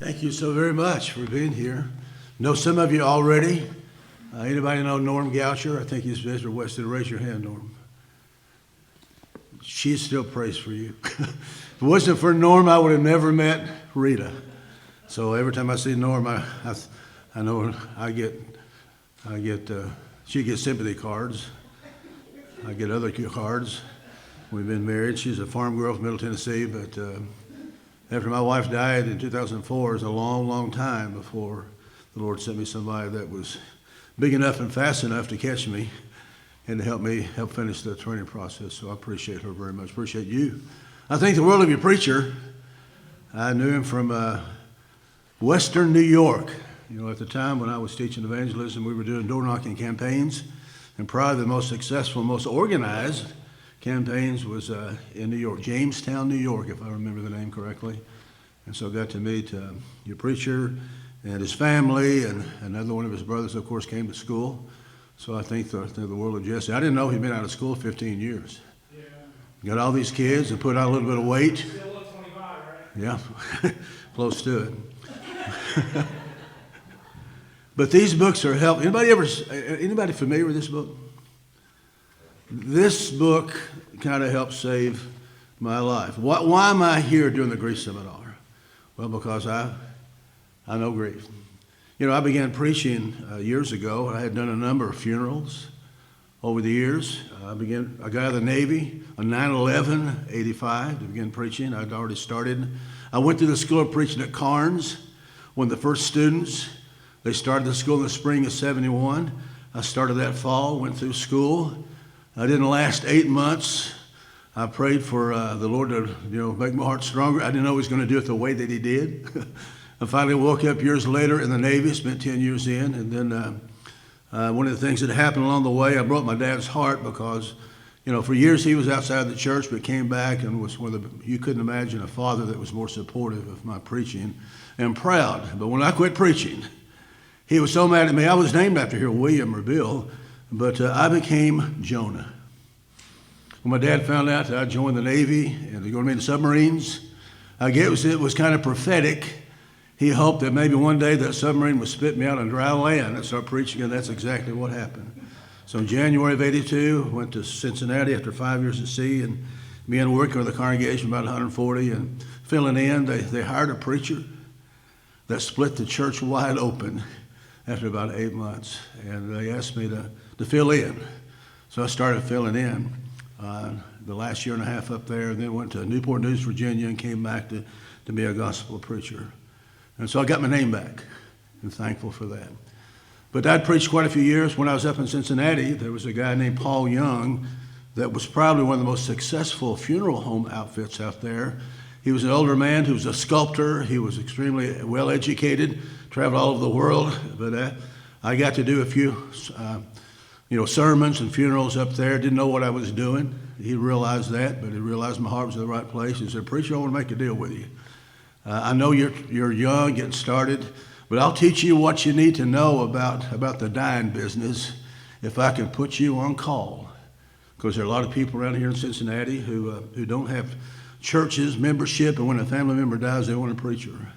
Thank you so very much for being here. Know some of you already. Anybody know Norm Goucher? I think he's visitor Weston. Raise your hand, Norm. She still prays for you. If it wasn't for Norm, I would have never met Rita. So every time I see Norm, I know she gets sympathy cards. I get other cards. We've been married. She's a farm girl from Middle Tennessee, but after my wife died in 2004, it was a long, long time before the Lord sent me somebody that was big enough and fast enough to catch me and to help finish the training process. So I appreciate her very much. Appreciate you. I think the world of your preacher. I knew him from Western New York. You know, at the time when I was teaching evangelism, we were doing door knocking campaigns, and probably the most successful, most organized campaigns was in New York, Jamestown, New York, if I remember the name correctly. And so I got to meet your preacher and his family, and another one of his brothers, of course, came to school. So I think the world of Jesse. I didn't know he'd been out of school 15 years. Yeah. Got all these kids and put on a little bit of weight. Still look 25, right? Yeah, close to it. But these books are helpful. Anybody familiar with this book? This book kind of helped save my life. Why am I here doing the grief seminar? Well, because I know grief. You know, I began preaching years ago. I had done a number of funerals over the years. I got out of the Navy on 9/11/85 to begin preaching. I'd already started. I went to the school of preaching at Carnes when the first students, they started the school in the spring of 71. I started that fall, went through school. I didn't last 8 months. I prayed for the Lord to, make my heart stronger. I didn't know He was going to do it the way that He did. I finally woke up years later in the Navy, spent 10 years in, and then one of the things that happened along the way, I broke my dad's heart because, for years he was outside the church, but came back and was you couldn't imagine a father that was more supportive of my preaching and proud. But when I quit preaching, he was so mad at me. I was named after here, William or Bill, but I became Jonah. When my dad found out that I joined the Navy and they're going to be in the submarines, I guess it was kind of prophetic. He hoped that maybe one day that submarine would spit me out on dry land and start preaching, and that's exactly what happened. So in January of 82, went to Cincinnati after 5 years at sea and began working with a congregation of about 140 and filling in. They hired a preacher that split the church wide open after about 8 months, and they asked me to fill in. So I started filling in the last year and a half up there, and then went to Newport News, Virginia, and came back to be a gospel preacher. And so I got my name back. I'm thankful for that. But I'd preached quite a few years. When I was up in Cincinnati, there was a guy named Paul Young that was probably one of the most successful funeral home outfits out there. He was an older man who was a sculptor. He was extremely well educated, traveled all over the world. But I got to do a few sermons and funerals up there. Didn't know what I was doing. He realized that, but he realized my heart was in the right place. He said, "Preacher, I want to make a deal with you. I know you're young, getting started, but I'll teach you what you need to know about the dying business if I can put you on call." Because there are a lot of people around here in Cincinnati who don't have churches, membership, and when a family member dies, they want a preacher.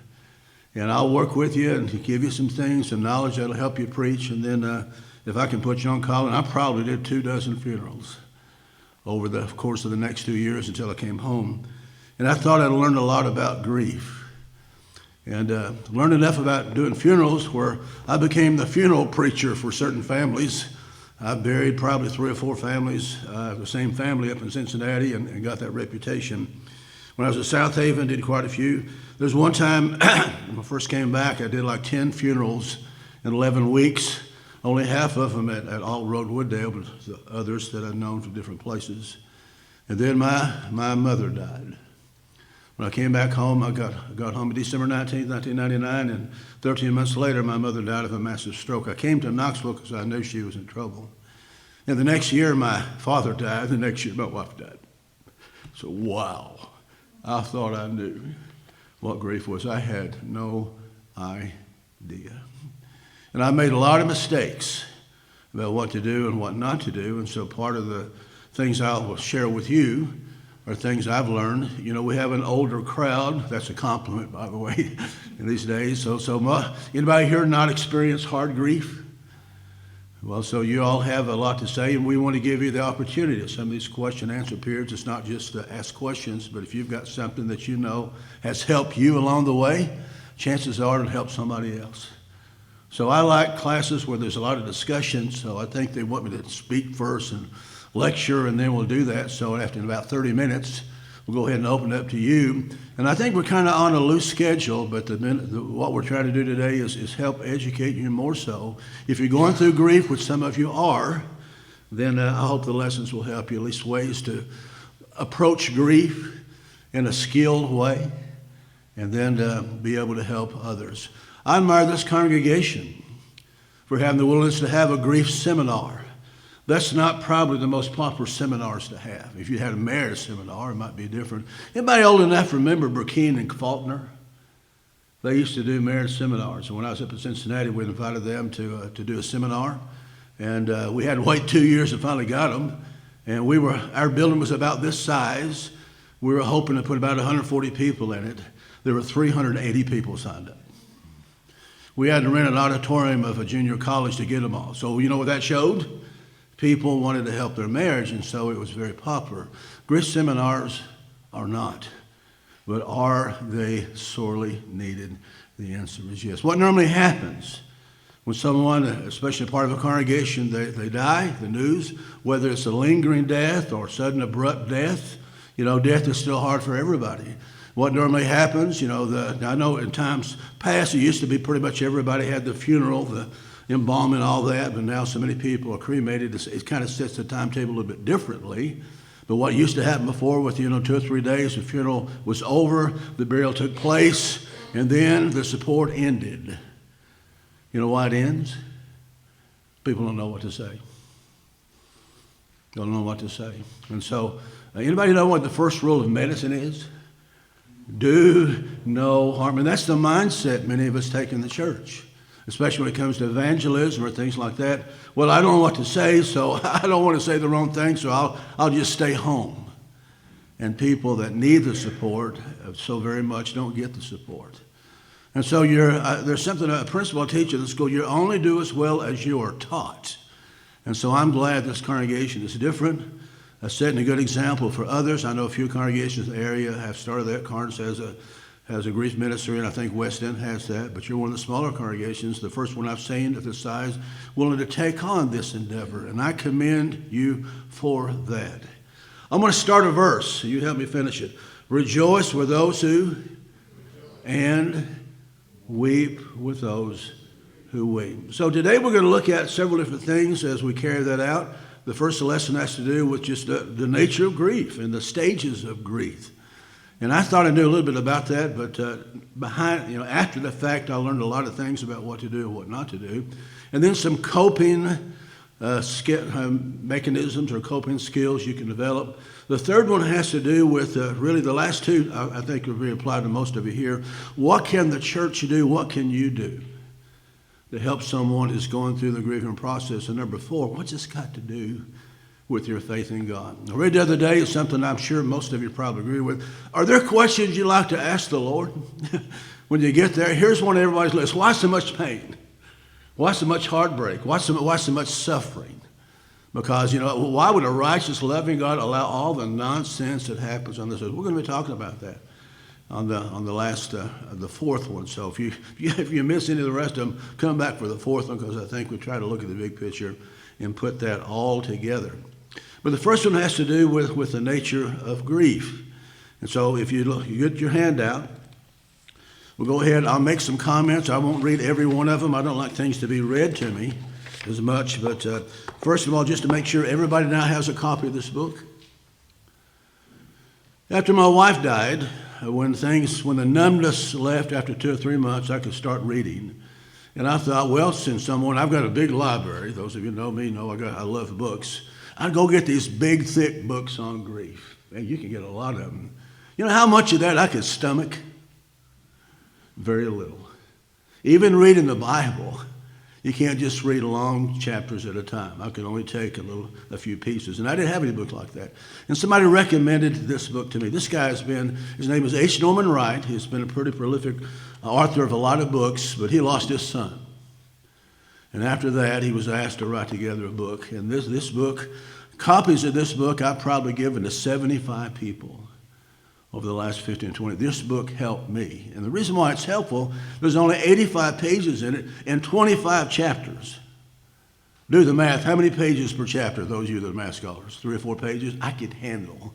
And I'll work with you and give you some things, some knowledge that'll help you preach, and then if I can put you on call, and I probably did 24 funerals over the course of the next 2 years until I came home. And I thought I'd learned a lot about grief. And learned enough about doing funerals where I became the funeral preacher for certain families. I buried probably 3 or 4 families, the same family up in Cincinnati, and got that reputation. When I was at South Haven, did quite a few. There's one time when I first came back, I did like 10 funerals in 11 weeks. Only half of them at Alt Road Wooddale, but the others that I'd known from different places. And then my mother died. When I came back home, I got home December 19th, 1999, and 13 months later, my mother died of a massive stroke. I came to Knoxville because I knew she was in trouble. And the next year, my father died. The next year, my wife died. So, wow. I thought I knew what grief was. I had no idea. And I made a lot of mistakes about what to do and what not to do. And so part of the things I will share with you are things I've learned. You know, we have an older crowd. That's a compliment, by the way, in these days. So anybody here not experience hard grief? Well, so you all have a lot to say, and we want to give you the opportunity at some of these question and answer periods. It's not just to ask questions, but if you've got something that you know has helped you along the way, chances are it'll help somebody else. So I like classes where there's a lot of discussion, so I think they want me to speak first and lecture, and then we'll do that. So after about 30 minutes, we'll go ahead and open it up to you. And I think we're kind of on a loose schedule, but what we're trying to do today is help educate you more so. If you're going through grief, which some of you are, then I hope the lessons will help you, at least ways to approach grief in a skilled way, and then be able to help others. I admire this congregation for having the willingness to have a grief seminar. That's not probably the most popular seminars to have. If you had a marriage seminar, it might be different. Anybody old enough to remember Burkeen and Faulkner? They used to do marriage seminars. And when I was up in Cincinnati, we invited them to do a seminar. And we had to wait 2 years and finally got them. And our building was about this size. We were hoping to put about 140 people in it. There were 380 people signed up. We had to rent an auditorium of a junior college to get them all. So you know what that showed? People wanted to help their marriage, and so it was very popular. Grief seminars are not, but are they sorely needed? The answer is yes. What normally happens when someone, especially part of a congregation, they die, the news, whether it's a lingering death or sudden abrupt death, you know, death is still hard for everybody. What normally happens, you know, I know in times past it used to be pretty much everybody had the funeral, the embalming, all that, but now so many people are cremated. It kind of sets the timetable a little bit differently. But what used to happen before with, 2 or 3 days, the funeral was over, the burial took place, and then the support ended. You know why it ends? People don't know what to say. Don't know what to say. And so, anybody know what the first rule of medicine is? Do no harm. And that's the mindset many of us take in the church, especially when it comes to evangelism or things like that. Well, I don't know what to say, so I don't want to say the wrong thing, so I'll just stay home. And people that need the support so very much don't get the support. And so there's something, a principal teacher in the school, you only do as well as you are taught. And so I'm glad this congregation is different, setting a good example for others. I know a few congregations in the area have started that. Carnes has a grief ministry, and I think West End has that, but you're one of the smaller congregations, the first one I've seen at this size, willing to take on this endeavor, and I commend you for that. I'm going to start a verse. You help me finish it. Rejoice with those who, and weep with those who weep. So today we're going to look at several different things as we carry that out. The first lesson has to do with just the nature of grief and the stages of grief. And I thought I knew a little bit about that, but after the fact, I learned a lot of things about what to do and what not to do. And then some coping mechanisms or coping skills you can develop. The third one has to do with really the last two, I think will be applied to most of you here. What can the church do? What can you do to help someone who's going through the grieving process? And number 4, what's this got to do with your faith in God? I read the other day, it's something I'm sure most of you probably agree with. Are there questions you'd like to ask the Lord? When you get there, here's one on everybody's list. Why so much pain? Why so much heartbreak? Why so much suffering? Because, why would a righteous, loving God allow all the nonsense that happens on this earth? We're going to be talking about that on the last, the fourth one. So if you miss any of the rest of them, come back for the fourth one, because I think we try to look at the big picture and put that all together. But the first one has to do with the nature of grief. And so if you get your hand out, we'll go ahead. I'll make some comments. I won't read every one of them. I don't like things to be read to me as much. But first of all, just to make sure everybody now has a copy of this book. After my wife died, when the numbness left after 2 or 3 months, I could start reading. And I thought, well, since I've got a big library. Those of you who know me know I love books. I'd go get these big, thick books on grief. And you can get a lot of them. You know how much of that I could stomach? Very little. Even reading the Bible, You can't just read long chapters at a time. I could only take a few pieces. And I didn't have any book like that. And somebody recommended this book to me. This guy his name is H. Norman Wright. He's been a pretty prolific author of a lot of books, but he lost his son. And after that, he was asked to write together a book. And this book, copies of this book, I've probably given to 75 people over the last 15 or 20. This book helped me. And the reason why it's helpful, there's only 85 pages in it and 25 chapters. Do the math. How many pages per chapter, those of you that are math scholars? 3 or 4 pages? I could handle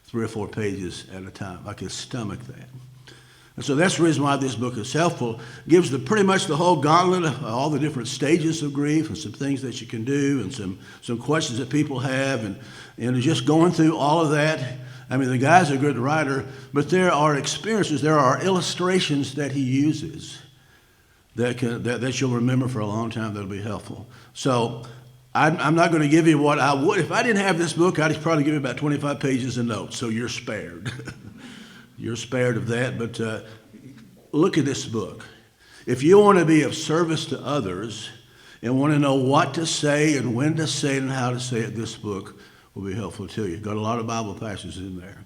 3 or 4 pages at a time. I could stomach that. And so that's the reason why this book is helpful. It gives pretty much the whole gauntlet of all the different stages of grief and some things that you can do and some questions that people have and just going through all of that. I mean, the guy's a good writer, but there are experiences, there are illustrations that he uses that you'll remember for a long time that'll be helpful. So I'm not going to give you what I would. If I didn't have this book, I'd probably give you about 25 pages of notes, so you're spared. You're spared of that, but look at this book. If you want to be of service to others and want to know what to say and when to say it and how to say it, this book will be helpful to you. Got a lot of Bible passages in there.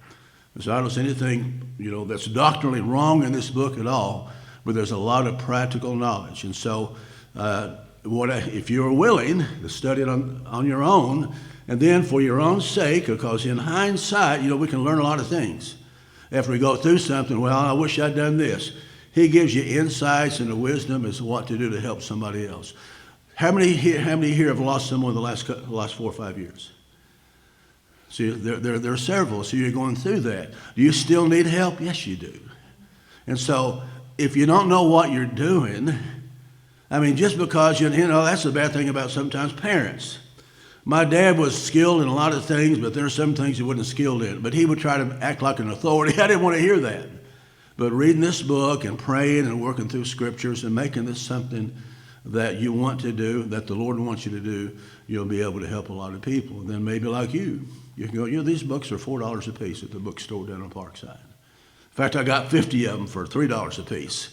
And so I don't see anything, that's doctrinally wrong in this book at all, but there's a lot of practical knowledge. And so if you're willing to study it on your own, and then for your own sake, because in hindsight, we can learn a lot of things. After we go through something, well, I wish I'd done this. He gives you insights and the wisdom as to what to do to help somebody else. How many here have lost someone in the last 4 or 5 years? See, there are several, so you're going through that. Do you still need help? Yes, you do. And so if you don't know what you're doing, just because, that's the bad thing about sometimes parents. My dad was skilled in a lot of things, but there are some things he wasn't skilled in. But he would try to act like an authority. I didn't want to hear that. But reading this book and praying and working through scriptures and making this something that you want to do, that the Lord wants you to do, you'll be able to help a lot of people. And then maybe like you can go, these books are $4 a piece at the bookstore down on Parkside. In fact, I got 50 of them for $3 a piece.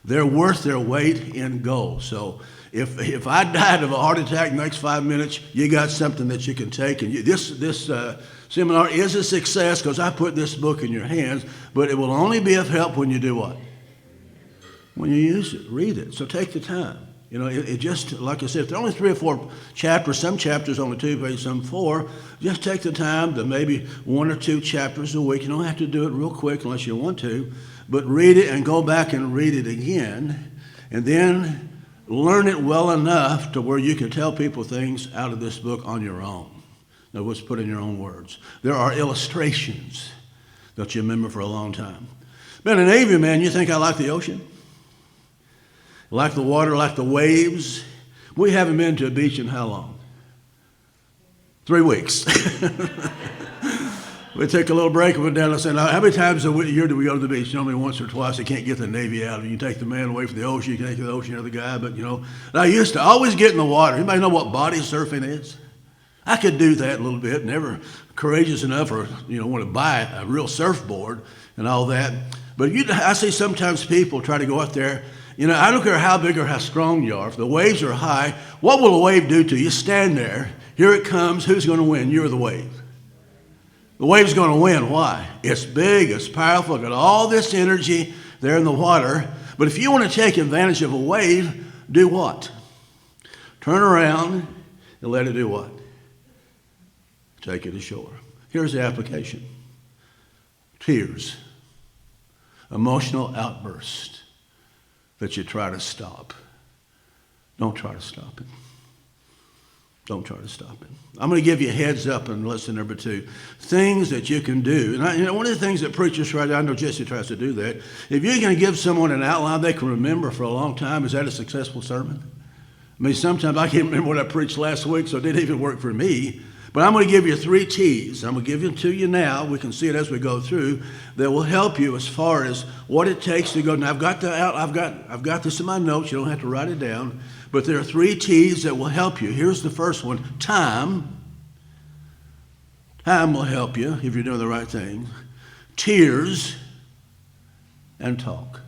They're worth their weight in gold. So if I died of a heart attack in the next 5 minutes, you got something that you can take. And this seminar is a success because I put this book in your hands, but it will only be of help when you do what? When you use it, read it. So take the time. It just, like I said, if there are only 3 or 4 chapters, some chapters only 2 pages, some 4, just take the time to maybe 1 or 2 chapters a week. You don't have to do it real quick unless you want to, but read it and go back and read it again, and then learn it well enough to where you can tell people things out of this book on your own. In other words, put in your own words. There are illustrations that you remember for a long time. Being a Navy man, you think I like the ocean? Like the water, like the waves. We haven't been to a beach in how long? 3 weeks. We take a little break and went down and said, now, how many times a year do we go to the beach? Normally once or twice. They can't get the Navy out. You take the man away from the ocean, you can take the ocean out of the guy. But, and I used to always get in the water. Anybody know what body surfing is? I could do that a little bit. Never courageous enough or, want to buy a real surfboard and all that. But I see sometimes people try to go out there. I don't care how big or how strong you are. If the waves are high, what will a wave do to you? You stand there. Here it comes. Who's going to win? You're the wave. The wave's going to win. Why? It's big. It's powerful. Got all this energy there in the water. But if you want to take advantage of a wave, do what? Turn around and let it do what? Take it ashore. Here's the application. Tears. Emotional outburst that you try to stop. Don't try to stop it. Don't try to stop it. I'm going to give you a heads up in lesson number 2. Things that you can do. And one of the things that preachers try to, I know Jesse tries to do that. If you're going to give someone an outline they can remember for a long time, is that a successful sermon? Sometimes I can't remember what I preached last week, so it didn't even work for me. But I'm going to give you 3 T's. I'm going to give them to you now. We can see it as we go through. That will help you as far as what it takes to go. Now I've got this in my notes. You don't have to write it down. But there are 3 T's that will help you. Here's the first one. Time. Time will help you if you're doing the right thing. Tears and talk.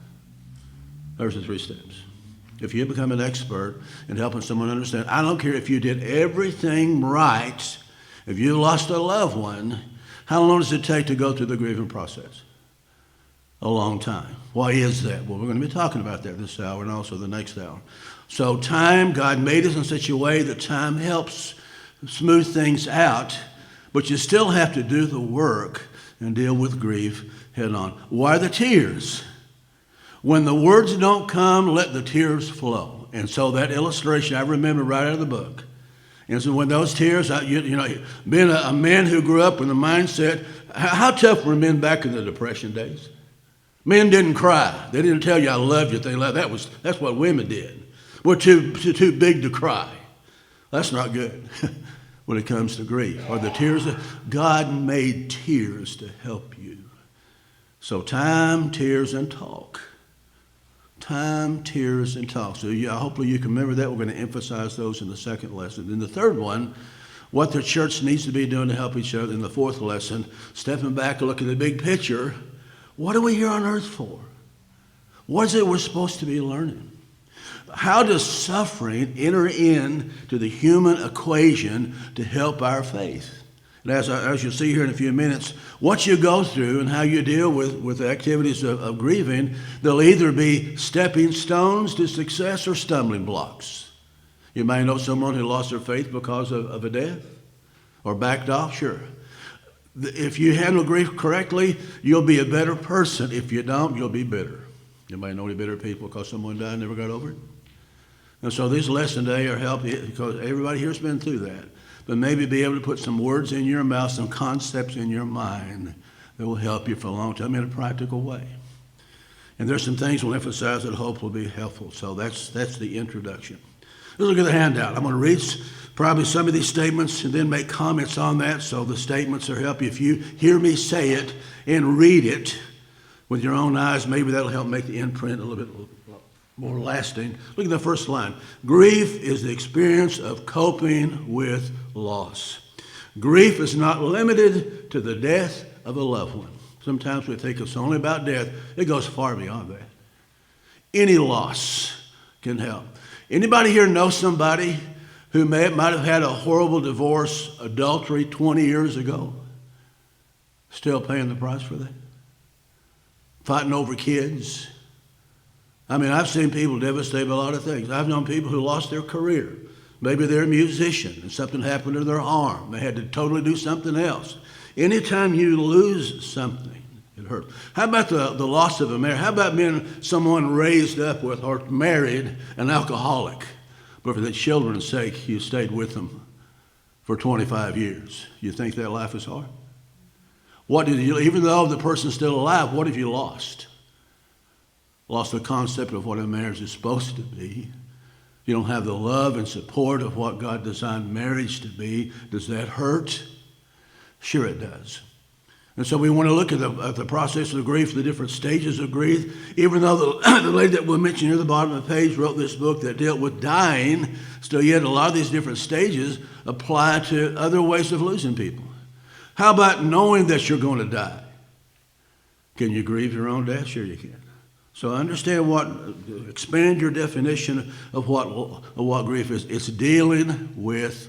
There's the 3 steps. if you become an expert in helping someone understand, I don't care if you did everything right, if you lost a loved one, how long does it take to go through the grieving process? A long time. Why is that? Well, we're going to be talking about that this hour and also the next hour. So time, God made us in such a way that time helps smooth things out, but you still have to do the work and deal with grief head on. Why the tears? When the words don't come, let the tears flow. And so that illustration I remember right out of the book. And so when those tears, being a man who grew up with the mindset, how tough were men back in the Depression days? Men didn't cry. They didn't tell you I love you. That's what women did. We're too big to cry. That's not good when it comes to grief or the tears. God made tears to help you. So time, tears, and talk. Time, tears, and talk. So hopefully you can remember that. We're going to emphasize those in the second lesson. In the third one, what the church needs to be doing to help each other. In the fourth lesson, stepping back and looking at the big picture. What are we here on earth for? What is it we're supposed to be learning? How does suffering enter into the human equation to help our faith? And as you'll see here in a few minutes, what you go through and how you deal with the activities of grieving, they'll either be stepping stones to success or stumbling blocks. You may know someone who lost their faith because of a death or backed off, sure. If you handle grief correctly, you'll be a better person. If you don't, you'll be bitter. You may know any bitter people because someone died and never got over it. And so these lessons today are helping because everybody here's been through that. But maybe be able to put some words in your mouth, some concepts in your mind that will help you for a long time in a practical way. And there's some things we'll emphasize that I hope will be helpful. So that's the introduction. Let's look at the handout. I'm going to read probably some of these statements and then make comments on that. So the statements are help you. If you hear me say it and read it with your own eyes, maybe that'll help make the imprint a little bit more lasting. Look at the first line. Grief is the experience of coping with loss. Grief is not limited to the death of a loved one. Sometimes we think it's only about death. It goes far beyond that. Any loss can help. Anybody here know somebody who might have had a horrible divorce, adultery 20 years ago? Still paying the price for that? Fighting over kids? I mean, I've seen people devastated by a lot of things. I've known people who lost their career. Maybe they're a musician and something happened to their arm. They had to totally do something else. Anytime you lose something, it hurts. How about the loss of a marriage? How about being someone raised up with or married an alcoholic, but for the children's sake, you stayed with them for 25 years? You think that life is hard? Even though the person's still alive, what have you lost? Lost the concept of what a marriage is supposed to be. You don't have the love and support of what God designed marriage to be. Does that hurt? Sure it does. And so we want to look at the process of grief, the different stages of grief. Even though the lady that we mentioned near the bottom of the page wrote this book that dealt with dying, still yet a lot of these different stages apply to other ways of losing people. How about knowing that you're going to die? Can you grieve your own death? Sure you can. So understand expand your definition of what grief is. It's dealing with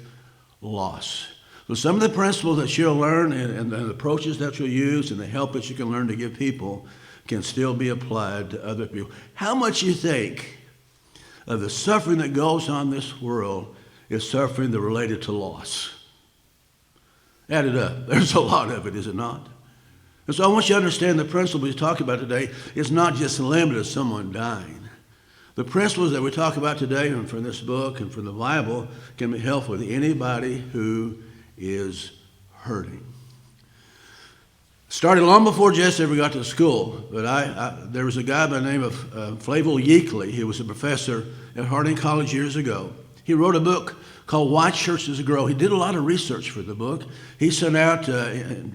loss. So some of the principles that you'll learn and the approaches that you'll use and the help that you can learn to give people can still be applied to other people. How much you think of the suffering that goes on in this world is suffering that related to loss? Add it up. There's a lot of it, is it not? And so I want you to understand the principle we talk about today is not just limited to someone dying. The principles that we talk about today and from this book and from the Bible can be helpful with anybody who is hurting. Started long before Jess ever got to school, but there was a guy by the name of Flavel Yeakley. He was a professor at Harding College years ago. He wrote a book called Why Churches Grow. He did a lot of research for the book. He sent out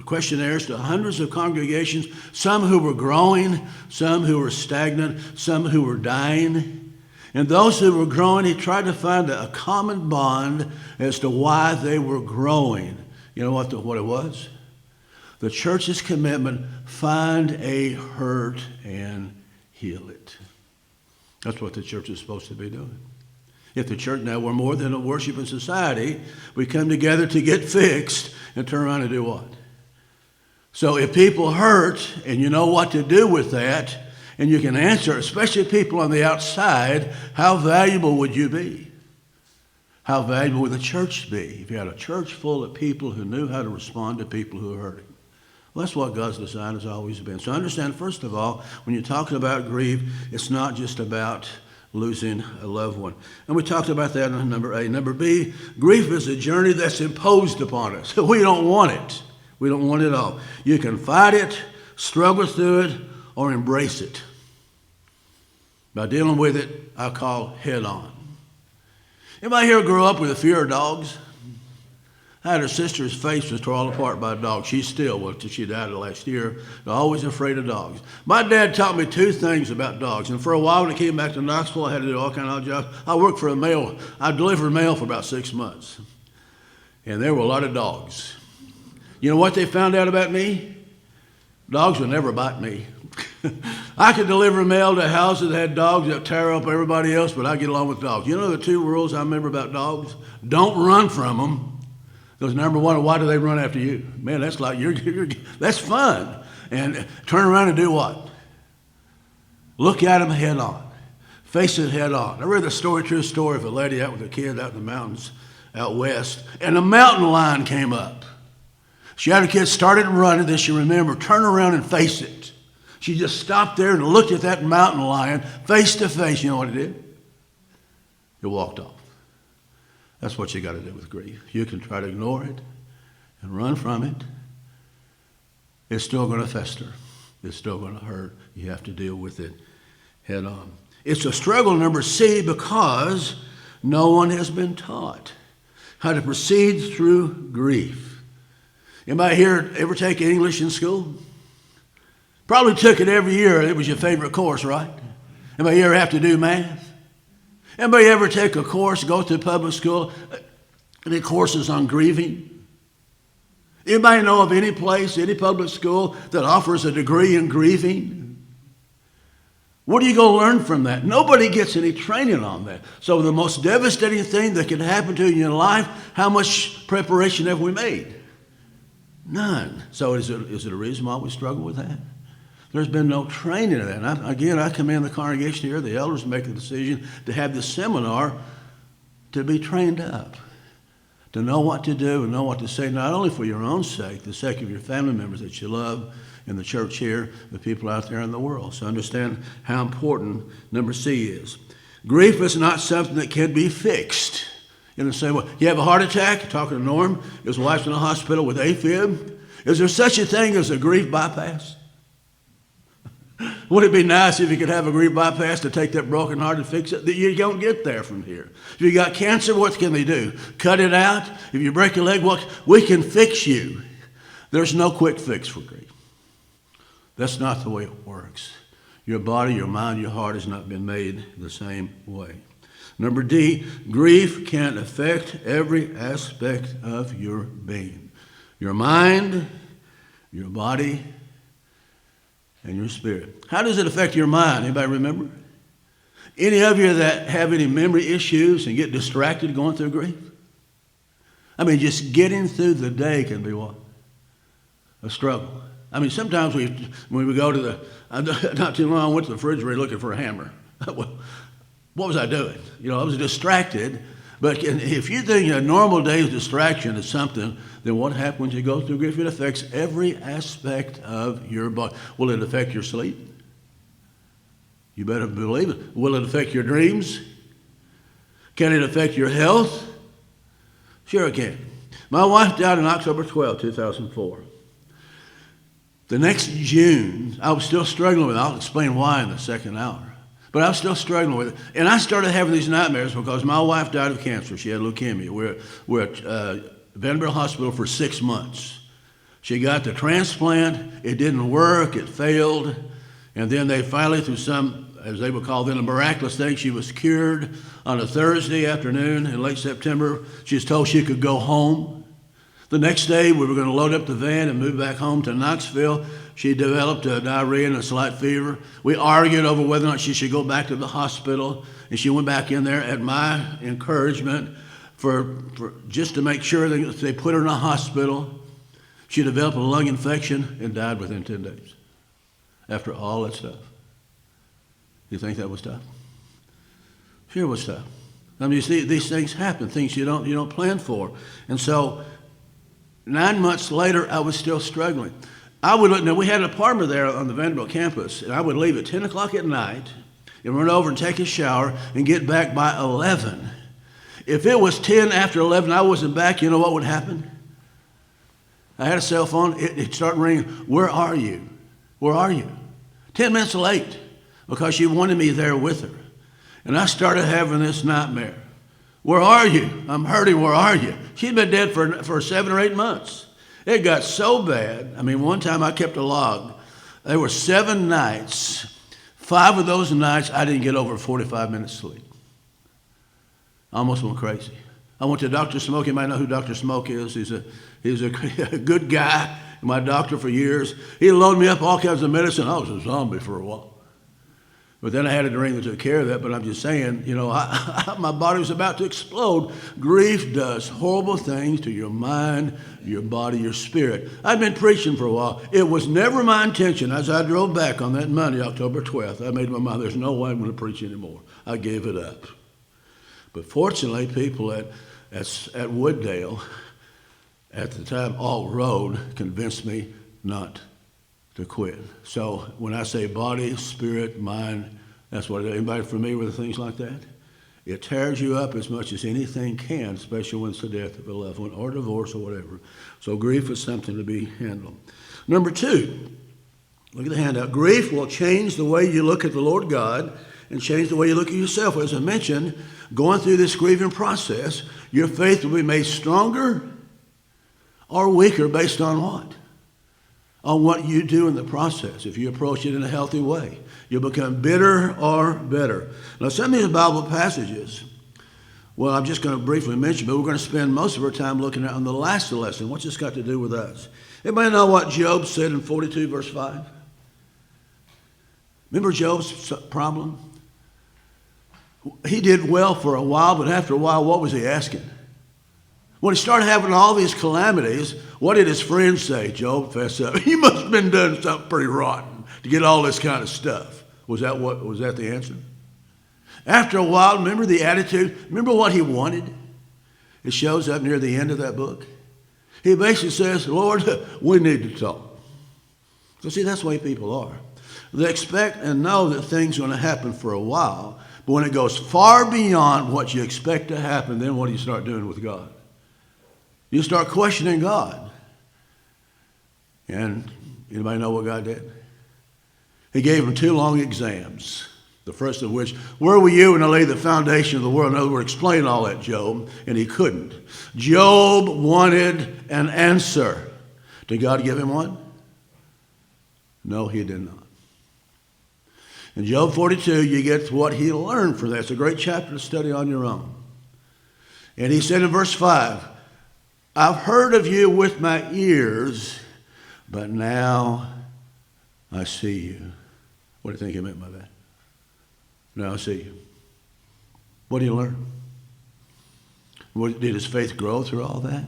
questionnaires to hundreds of congregations, some who were growing, some who were stagnant, some who were dying. And those who were growing, he tried to find a common bond as to why they were growing. You know what it was? The church's commitment, find a hurt and heal it. That's what the church is supposed to be doing. If the church, now we're more than a worshiping society, we come together to get fixed and turn around and do what? So if people hurt and you know what to do with that, and you can answer, especially people on the outside, how valuable would you be? How valuable would the church be if you had a church full of people who knew how to respond to people who are hurting? Well, that's what God's design has always been. So understand, first of all, when you're talking about grief, it's not just about losing a loved one. And we talked about that in number A. Number B, grief is a journey that's imposed upon us. We don't want it. We don't want it all. You can fight it, struggle through it, or embrace it. By dealing with it, I call head on. Anybody here grew up with a fear of dogs? I had her sister's face was torn apart by a dog. She still was till she died last year. They're always afraid of dogs. My dad taught me two things about dogs. And for a while when I came back to Knoxville, I had to do all kinds of jobs. I worked for a mail. I delivered mail for about 6 months. And there were a lot of dogs. You know what they found out about me? Dogs would never bite me. I could deliver mail to houses that had dogs that tear up everybody else, but I get along with dogs. You know the two rules I remember about dogs? Don't run from them. Because number one, why do they run after you? Man, that's like that's fun. And turn around and do what? Look at them head on. Face it head on. I read the true story of a lady out with a kid out in the mountains out west, and a mountain lion came up. She had her kid started running, then she remembered, turn around and face it. She just stopped there and looked at that mountain lion face to face. You know what it did? It walked off. That's what you got to do with grief. You can try to ignore it and run from it. It's still going to fester. It's still going to hurt. You have to deal with it head on. It's a struggle, number C, because no one has been taught how to proceed through grief. Anybody here ever take English in school? Probably took it every year. It was your favorite course, right? Anybody ever have to do math? Anybody ever take a course, go to public school, any courses on grieving? Anybody know of any place, any public school that offers a degree in grieving? What are you going to learn from that? Nobody gets any training on that. So the most devastating thing that can happen to you in your life, how much preparation have we made? None. So is it a reason why we struggle with that? There's been no training in that. And I commend the congregation here, the elders make the decision to have this seminar to be trained up, to know what to do and know what to say, not only for your own sake, the sake of your family members that you love in the church here, the people out there in the world. So understand how important number C is. Grief is not something that can be fixed. In the same way, you have a heart attack, you're talking to Norm, his wife's in the hospital with AFib. Is there such a thing as a grief bypass? Would it be nice if you could have a grief bypass to take that broken heart and fix it? You don't get there from here. If you got cancer, what can they do? Cut it out? If you break your leg, we can fix you. There's no quick fix for grief. That's not the way it works. Your body, your mind, your heart has not been made the same way. Number D, grief can affect every aspect of your being. Your mind, your body, and your spirit. How does it affect your mind? Anybody remember? Any of you that have any memory issues and get distracted going through grief? I mean, just getting through the day can be what? A struggle. I mean, sometimes when we go to not too long, I went to the refrigerator looking for a hammer. Well, what was I doing? I was distracted. But if you think a normal day's distraction is something, then what happens when you go through grief? It affects every aspect of your body. Will it affect your sleep? You better believe it. Will it affect your dreams? Can it affect your health? Sure it can. My wife died on October 12, 2004. The next June, I was still struggling with it. I'll explain why in the second hour. But I was still struggling with it. And I started having these nightmares because my wife died of cancer. She had leukemia. We're at Vanderbilt Hospital for 6 months. She got the transplant. It didn't work. It failed. And then they finally, through some, as they would call them, a miraculous thing, she was cured on a Thursday afternoon in late September. She was told she could go home. The next day, we were going to load up the van and move back home to Knoxville. She developed a diarrhea and a slight fever. We argued over whether or not she should go back to the hospital, and she went back in there at my encouragement for just to make sure that they put her in a hospital. She developed a lung infection and died within 10 days after all that stuff. You think that was tough? Sure it was tough. I mean, you see, these things happen, things you don't plan for. And so 9 months later, I was still struggling. Now we had an apartment there on the Vanderbilt campus, and I would leave at 10 o'clock at night and run over and take a shower and get back by 11. If it was 10 after 11, I wasn't back, you know what would happen? I had a cell phone, it started ringing. Where are you? Where are you? 10 minutes late, because she wanted me there with her. And I started having this nightmare. Where are you? I'm hurting, where are you? She'd been dead for 7 or 8 months. It got so bad. I mean, one time I kept a log. There were 7 nights. 5 of those nights, I didn't get over 45 minutes sleep. I almost went crazy. I went to Dr. Smoke. You might know who Dr. Smoke is. He's a good guy, my doctor for years. He loaded me up all kinds of medicine. I was a zombie for a while. But then I had a drink that took care of that. But I'm just saying, you know, my body was about to explode. Grief does horrible things to your mind, your body, your spirit. I'd been preaching for a while. It was never my intention. As I drove back on that Monday, October 12th, I made my mind, there's no way I'm going to preach anymore. I gave it up. But fortunately, people at Wooddale, at the time, Alt Road, convinced me not to quit. So when I say body, spirit, mind, that's what anybody familiar with things like that? It tears you up as much as anything can, especially when it's the death of a loved one or divorce or whatever. So grief is something to be handled. Number 2, look at the handout. Grief will change the way you look at the Lord God and change the way you look at yourself. As I mentioned, going through this grieving process, your faith will be made stronger or weaker based on what? On what you do in the process. If you approach it in a healthy way, you'll become bitter or better. Now, some of these Bible passages, well, I'm just going to briefly mention, but we're going to spend most of our time looking at on the last lesson. What's this got to do with us? Anybody know what Job said in 42 verse 5? Remember Job's problem? He did well for a while, but after a while, what was he asking? When he started having all these calamities, what did his friends say? Job, fess up. You must have been doing something pretty rotten to get all this kind of stuff. Was that the answer? After a while, remember the attitude? Remember what he wanted? It shows up near the end of that book. He basically says, Lord, we need to talk. So see, that's the way people are. They expect and know that things are going to happen for a while, but when it goes far beyond what you expect to happen, then what do you start doing with God? You start questioning God. And anybody know what God did? He gave him 2 long exams. The first of which, where were you when I laid the foundation of the world? In other words, explain all that, Job. And he couldn't. Job wanted an answer. Did God give him one? No, he did not. In Job 42, you get what he learned from that. It's a great chapter to study on your own. And he said in verse 5, I've heard of you with my ears, but now I see you. What do you think he meant by that? Now I see you. What did he learn? Did his faith grow through all that?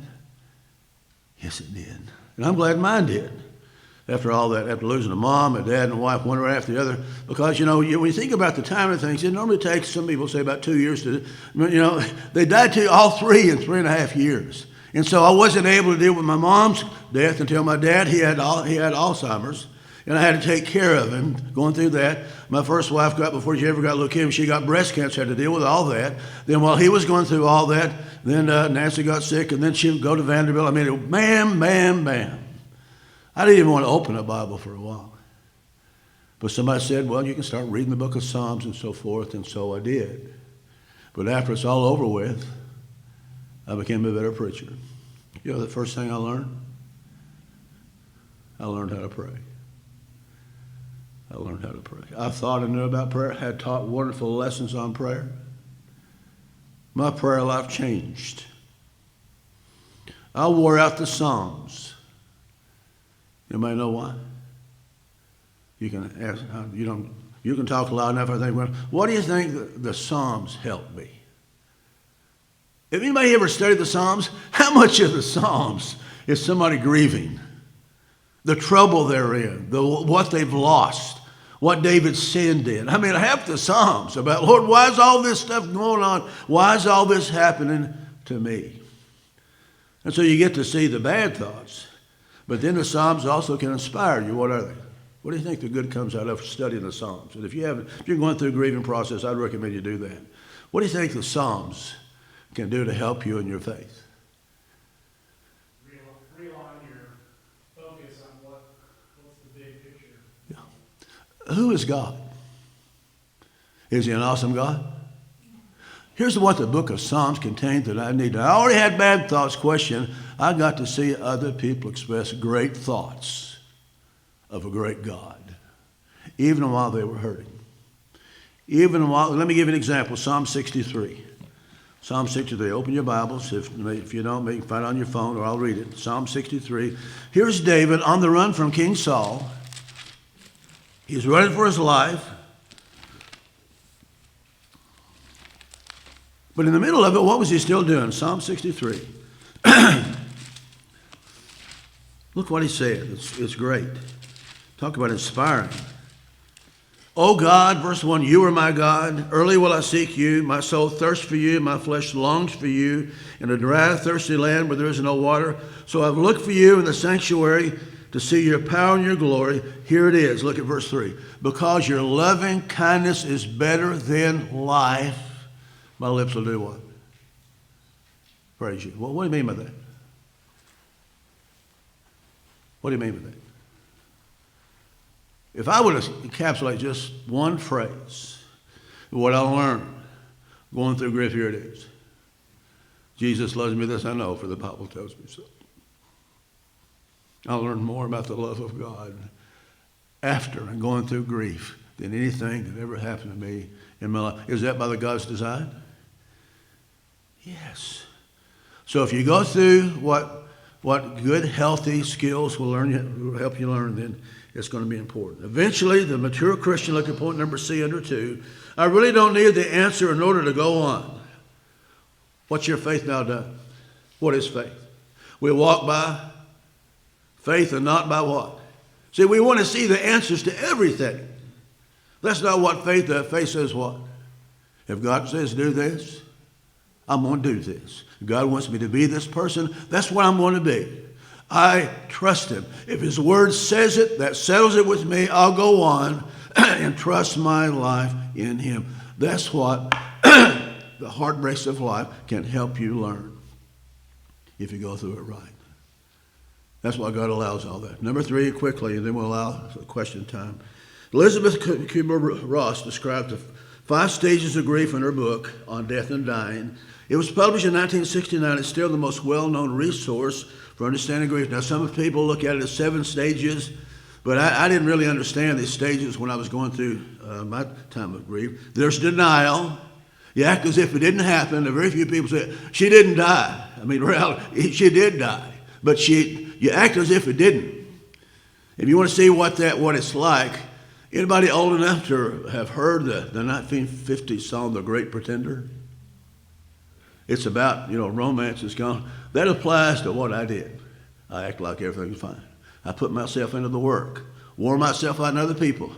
Yes, it did. And I'm glad mine did. After all that, after losing a mom, a dad, and a wife, one right after the other. Because, when you think about the time of things, it normally takes, some people say, about 2 years to, they died all 3 in 3.5 years. And so I wasn't able to deal with my mom's death until my dad, he had Alzheimer's. And I had to take care of him, going through that. My first wife before she ever got leukemia, she got breast cancer, had to deal with all that. Then while he was going through all that, then Nancy got sick, and then she would go to Vanderbilt. I mean, bam, bam, bam. I didn't even want to open a Bible for a while. But somebody said, well, you can start reading the book of Psalms and so forth, and so I did. But after it's all over with, I became a better preacher. The first thing I learned how to pray. I learned how to pray. I thought I knew about prayer, had taught wonderful lessons on prayer. My prayer life changed. I wore out the Psalms. Anybody know why? You can ask, you can talk loud enough, I think, well, what do you think the Psalms help me? Have anybody ever studied the Psalms? How much of the Psalms is somebody grieving? The trouble they're in, what they've lost, what David sinned in. I mean, half the Psalms about, Lord, why is all this stuff going on? Why is all this happening to me? And so you get to see the bad thoughts. But then the Psalms also can inspire you. What are they? What do you think the good comes out of studying the Psalms? And if you're going through a grieving process, I'd recommend you do that. What do you think the Psalms can do to help you in your faith? Realign your focus on what's the big picture. Yeah. Who is God? Is he an awesome God? Here's what the book of Psalms contained that I needed. I already had bad thoughts question. I got to see other people express great thoughts of a great God, even while they were hurting. Let me give you an example. Psalm 63. Psalm 63. Open your Bibles. If you don't, you can find it on your phone, or I'll read it. Psalm 63. Here's David on the run from King Saul. He's running for his life. But in the middle of it, what was he still doing? Psalm 63. Look what he said. It's great. Talk about inspiring. O God, verse 1, you are my God. Early will I seek you. My soul thirsts for you. My flesh longs for you in a dry, thirsty land where there is no water. So I've looked for you in the sanctuary to see your power and your glory. Here it is. Look at verse 3. Because your loving kindness is better than life, my lips will do what? Praise you. Well, what do you mean by that? What do you mean by that? If I would encapsulate just one phrase, what I learned going through grief, here it is. Jesus loves me, this I know, for the Bible tells me so. I learned more about the love of God after and going through grief than anything that ever happened to me in my life. Is that by the God's design? Yes. So if you go through what good, healthy skills will help you learn, then it's going to be important. Eventually, the mature Christian, look at point number C under 2. I really don't need the answer in order to go on. What's your faith now done? What is faith? We walk by faith and not by what? See, we want to see the answers to everything. That's not what faith does. Faith says what? If God says do this, I'm going to do this. If God wants me to be this person, that's what I'm going to be. I trust him. If his word says it, that settles it with me. I'll go on and trust my life in him. That's what the heartbreaks of life can help you learn if you go through it right. That's why God allows all that. Number 3, quickly, and then we'll allow question time. Elizabeth Kubler-Ross described the 5 stages of grief in her book on death and dying. It was published in 1969. It's still the most well-known resource for understanding grief. Now, some people look at it as 7 stages, but I didn't really understand these stages when I was going through my time of grief. There's denial. You act as if it didn't happen. There are very few people say, she didn't die. I mean, reality, she did die, but you act as if it didn't. If you want to see what it's like, anybody old enough to have heard the 1950 song, The Great Pretender? It's about, romance is gone. That applies to what I did. I act like everything's fine. I put myself into the work, wore myself out in other people,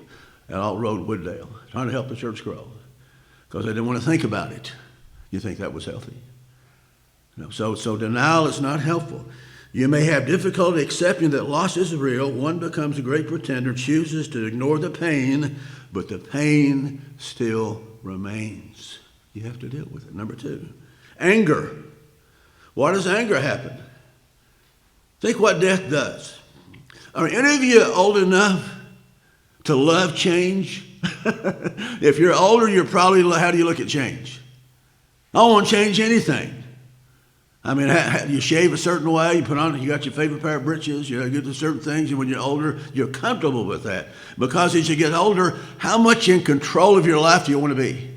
and all rode Wooddale, trying to help the church grow. Because I didn't want to think about it. You think that was healthy? No. So denial is not helpful. You may have difficulty accepting that loss is real. One becomes a great pretender, chooses to ignore the pain, but the pain still remains. You have to deal with it. Number 2. Anger. Why does anger happen? Think what death does. Are any of you old enough to love change? If you're older, you're probably, how do you look at change? I don't want to change anything. I mean, you shave a certain way, you got your favorite pair of breeches, you get to certain things, and when you're older, you're comfortable with that. Because as you get older, how much in control of your life do you want to be?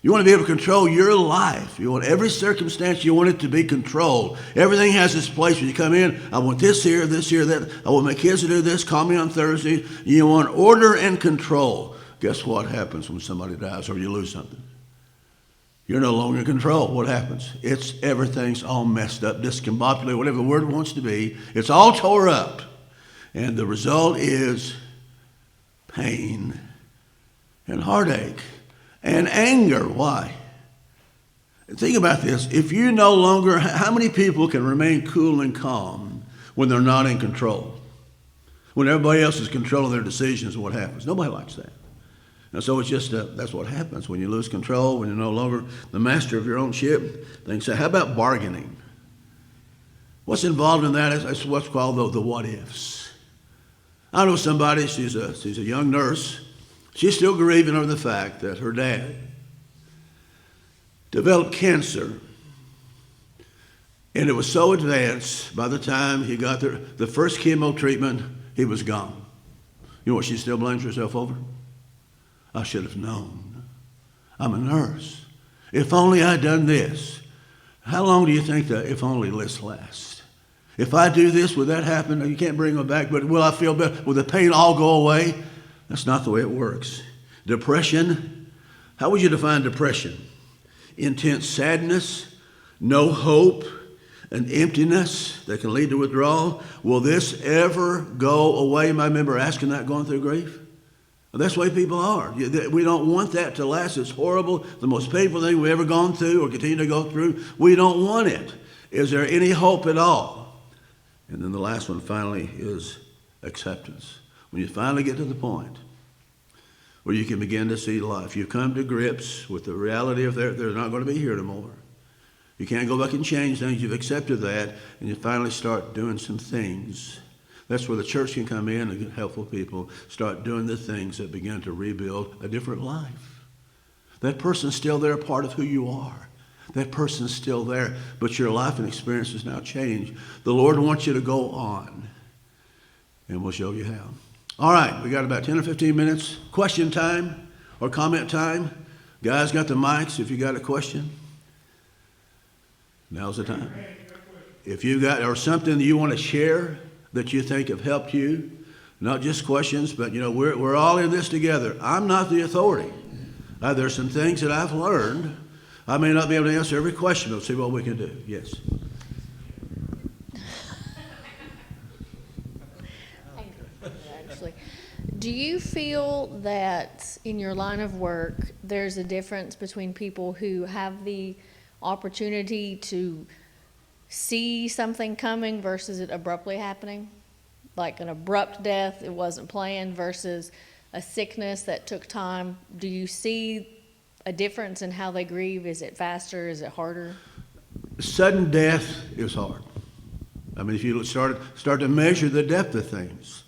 You want to be able to control your life. You want every circumstance, you want it to be controlled. Everything has its place. When you come in, I want this here, that. I want my kids to do this. Call me on Thursday. You want order and control. Guess what happens when somebody dies or you lose something? You're no longer in control. What happens? Everything's all messed up, discombobulated, whatever the word wants to be. It's all tore up. And the result is pain and heartache and anger. Why? Think about this. If you no longer, how many people can remain cool and calm when they're not in control? When everybody else is controlling their decisions, what happens? Nobody likes that. And so it's just, that's what happens when you lose control, when you're no longer the master of your own ship. Things say, how about bargaining? What's involved in that is what's called the what ifs. I know somebody, she's a young nurse. She's still grieving over the fact that her dad developed cancer. And it was so advanced, by the time he got the first chemo treatment, he was gone. You know what she still blames herself over? I should have known. I'm a nurse. If only I'd done this. How long do you think the if only list lasts? If I do this, would that happen? You can't bring them back, but will I feel better? Will the pain all go away? That's not the way it works. Depression, how would you define depression? Intense sadness, no hope, an emptiness that can lead to withdrawal. Will this ever go away? You might remember asking that going through grief. That's the way people are. We don't want that to last. It's horrible. The most painful thing we've ever gone through or continue to go through. We don't want it. Is there any hope at all? And then the last one finally is acceptance. When you finally get to the point where you can begin to see life, you come to grips with the reality of they're not going to be here anymore. You can't go back and change things. You've accepted that, and you finally start doing some things. That's where the church can come in and helpful people start doing the things that begin to rebuild a different life. That person's still there, a part of who you are. That person's still there, but your life and experience has now changed. The Lord wants you to go on, and we'll show you how. All right, we got about 10 or 15 minutes. Question time or comment time. Guys got the mics if you got a question. Now's the time. If you got or something that you want to share that you think have helped you, not just questions, but we're all in this together. I'm not the authority. There's some things that I've learned. I may not be able to answer every question, but we'll see what we can do. Yes. Actually, do you feel that in your line of work there's a difference between people who have the opportunity to see something coming versus it abruptly happening? Like an abrupt death, it wasn't planned, versus a sickness that took time. Do you see a difference in how they grieve? Is it faster? Is it harder? Sudden death is hard. I mean, if you start to measure the depth of things,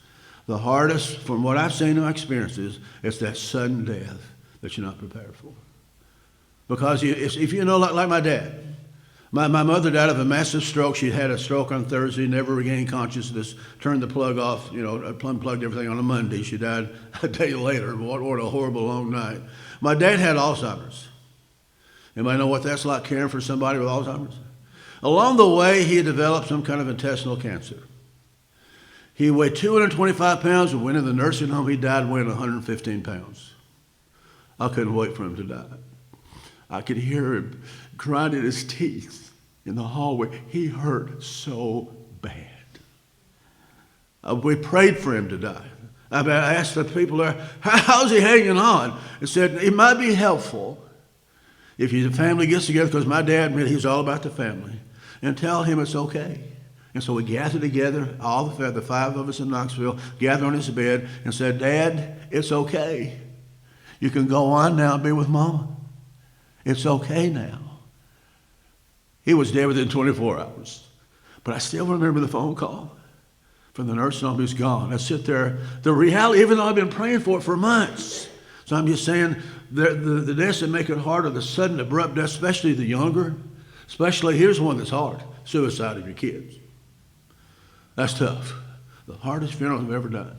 the hardest, from what I've seen in my experiences, it's that sudden death that you're not prepared for. Because if you know, like my dad, my mother died of a massive stroke. She had a stroke on Thursday, never regained consciousness, turned the plug off, unplugged everything on a Monday. She died a day later. What a horrible long night. My dad had Alzheimer's. Anybody know what that's like, caring for somebody with Alzheimer's? Along the way, he developed some kind of intestinal cancer. He weighed 225 pounds and went in the nursing home. He died weighing 115 pounds. I couldn't wait for him to die. I could hear him grinding his teeth in the hallway. He hurt so bad. We prayed for him to die. I asked the people there, how's he hanging on? And said, it might be helpful if the family gets together, because my dad, he's all about the family, and tell him it's okay. And so we gathered together, all the five of us in Knoxville, gathered on his bed and said, Dad, it's okay. You can go on now and be with Mama. It's okay now. He was dead within 24 hours. But I still remember the phone call from the nursing home. He's gone. I sit there. The reality, even though I've been praying for it for months. So I'm just saying, the deaths that make it harder, the sudden abrupt death, especially the younger, especially, here's one that's hard, suicide of your kids. That's tough. The hardest funeral I've ever done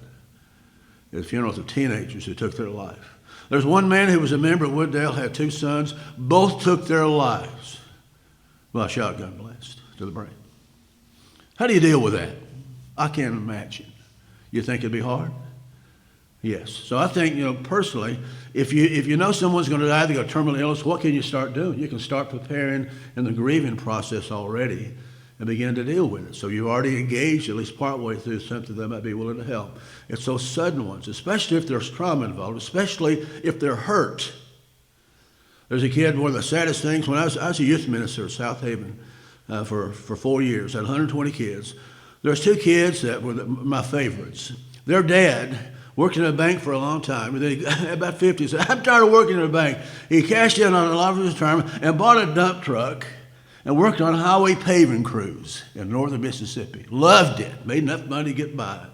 is funerals of teenagers who took their life. There's one man who was a member of Wooddale, had 2 sons. Both took their lives by a shotgun blast to the brain. How do you deal with that? I can't imagine. You think it'd be hard? Yes. So I think, personally, if you know someone's going to die, they got terminal illness, what can you start doing? You can start preparing in the grieving process already and begin to deal with it. So you've already engaged at least partway through something that might be willing to help. It's those sudden ones, especially if there's trauma involved, especially if they're hurt. There's a kid, one of the saddest things, when I was a youth minister at South Haven for 4 years, had 120 kids. There's 2 kids that were my favorites. Their dad worked in a bank for a long time. And then about 50, he said, I'm tired of working in a bank. He cashed in on a lot of his retirement and bought a dump truck and worked on highway paving crews in northern Mississippi. Loved it. Made enough money to get by.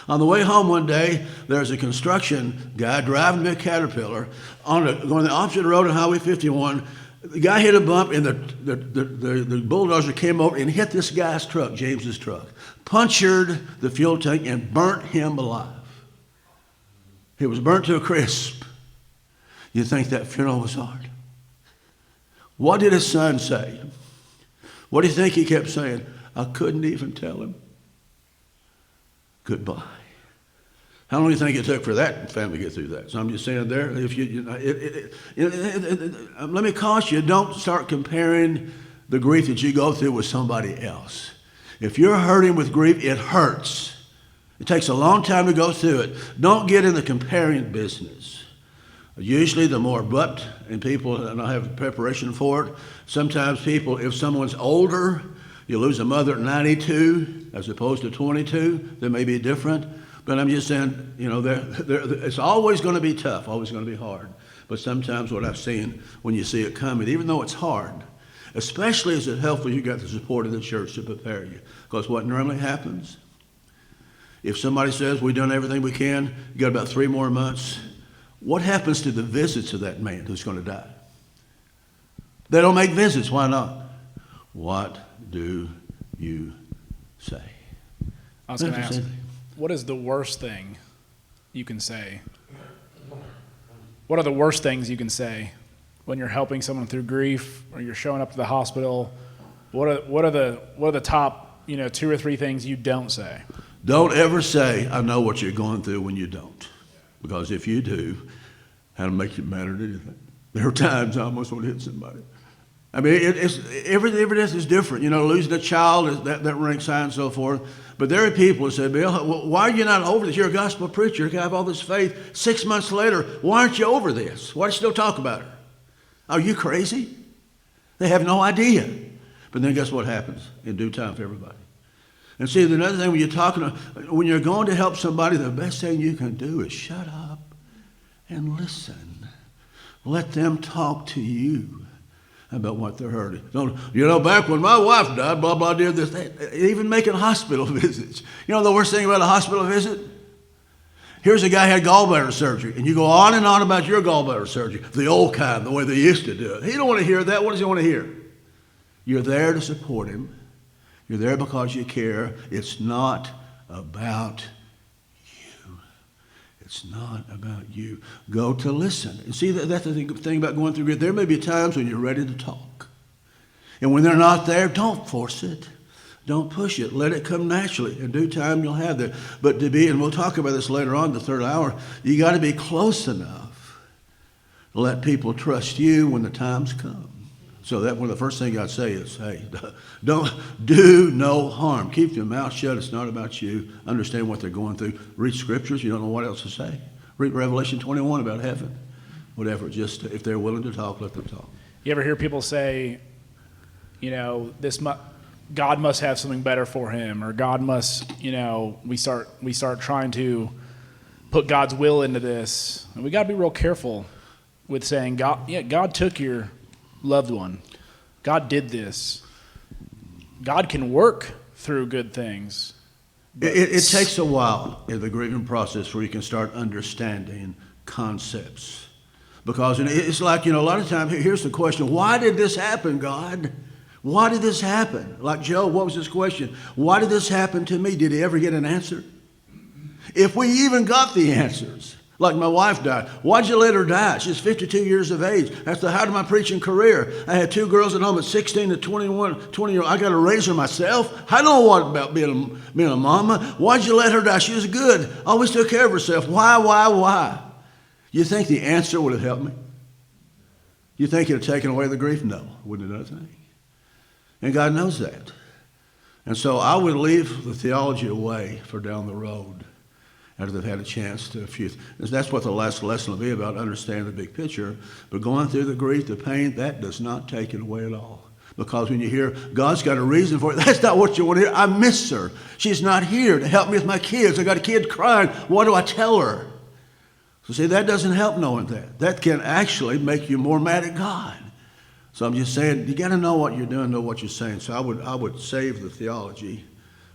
On the way home one day, there's a construction guy driving a Caterpillar going the opposite road on Highway 51. The guy hit a bump, and the bulldozer came over and hit this guy's truck, James's truck, punctured the fuel tank and burnt him alive. He was burnt to a crisp. You think that funeral was hard? What did his son say? What do you think he kept saying? I couldn't even tell him goodbye. How long do you think it took for that family to get through that? So I'm just saying there, if let me caution you, don't start comparing the grief that you go through with somebody else. If you're hurting with grief, it hurts. It takes a long time to go through it. Don't get in the comparing business. Usually the more abrupt, and people, and I have preparation for it, sometimes people, if someone's older, you lose a mother at 92 as opposed to 22, that may be different. But I'm just saying, it's always going to be tough, always going to be hard. But sometimes what I've seen, when you see it coming, even though it's hard, especially as it's helpful, you got the support of the church to prepare you. Because what normally happens, if somebody says we've done everything we can, you got about 3 more months, what happens to the visits of that man who's going to die? They don't make visits. Why not? What do you say? I was going to ask, what is the worst thing you can say? What are the worst things you can say when you're helping someone through grief or you're showing up to the hospital? What are the top 2 or 3 things you don't say? Don't ever say, I know what you're going through when you don't. Because if you do, that'll make it matter to anything. There are times I almost want to hit somebody. I mean, everything is different. Losing a child, that ranks high and so forth. But there are people who say, Bill, why are you not over this? You're a gospel preacher. You have all this faith. 6 months later, why aren't you over this? Why do you still talk about it? Are you crazy? They have no idea. But then guess what happens in due time for everybody? And see, another thing, when you're going to help somebody, the best thing you can do is shut up and listen. Let them talk to you about what they're hurting. Back when my wife died, blah, blah, did this, even making hospital visits. The worst thing about a hospital visit? Here's a guy who had gallbladder surgery, and you go on and on about your gallbladder surgery, the old kind, the way they used to do it. He don't want to hear that. What does he want to hear? You're there to support him. You're there because you care. It's not about you. It's not about you. Go to listen. And see, that's the thing about going through grief. There may be times when you're ready to talk. And when they're not there, don't force it. Don't push it. Let it come naturally. In due time, you'll have that. But and we'll talk about this later on, the 3rd hour, you got to be close enough to let people trust you when the times come. So that one of the first things I'd say is, hey, don't do no harm. Keep your mouth shut. It's not about you. Understand what they're going through. Read scriptures. You don't know what else to say. Read Revelation 21 about heaven. Whatever. Just if they're willing to talk, let them talk. You ever hear people say, God must have something better for him, or God must, we start trying to put God's will into this. And we got to be real careful with saying, God took your loved one. God did this. God can work through good things. It takes a while in the grieving process where you can start understanding concepts. Because it's like, a lot of times, here's the question, why did this happen, God? Why did this happen? Like Joe, what was his question? Why did this happen to me? Did he ever get an answer? If we even got the answers, Like my wife died. Why'd you let her die? She's 52 years of age. That's the height of my preaching career. I had 2 girls at home at 16 to 21, 20 years old. I got to raise her myself. I don't know what about being a mama. Why'd you let her die? She was good. Always took care of herself. Why? You think the answer would have helped me? You think it would have taken away the grief? No, wouldn't have done a thing. And God knows that. And so I would leave the theology away for down the road after they've had a chance to that's what the last lesson will be about, understanding the big picture. But going through the grief, the pain, that does not take it away at all. Because when you hear God's got a reason for it, that's not what you want to hear. I miss her. She's not here to help me with my kids. I got a kid crying. What do I tell her? So see, that doesn't help knowing that. That can actually make you more mad at God. So I'm just saying, you got to know what you're doing, know what you're saying. So I would save the theology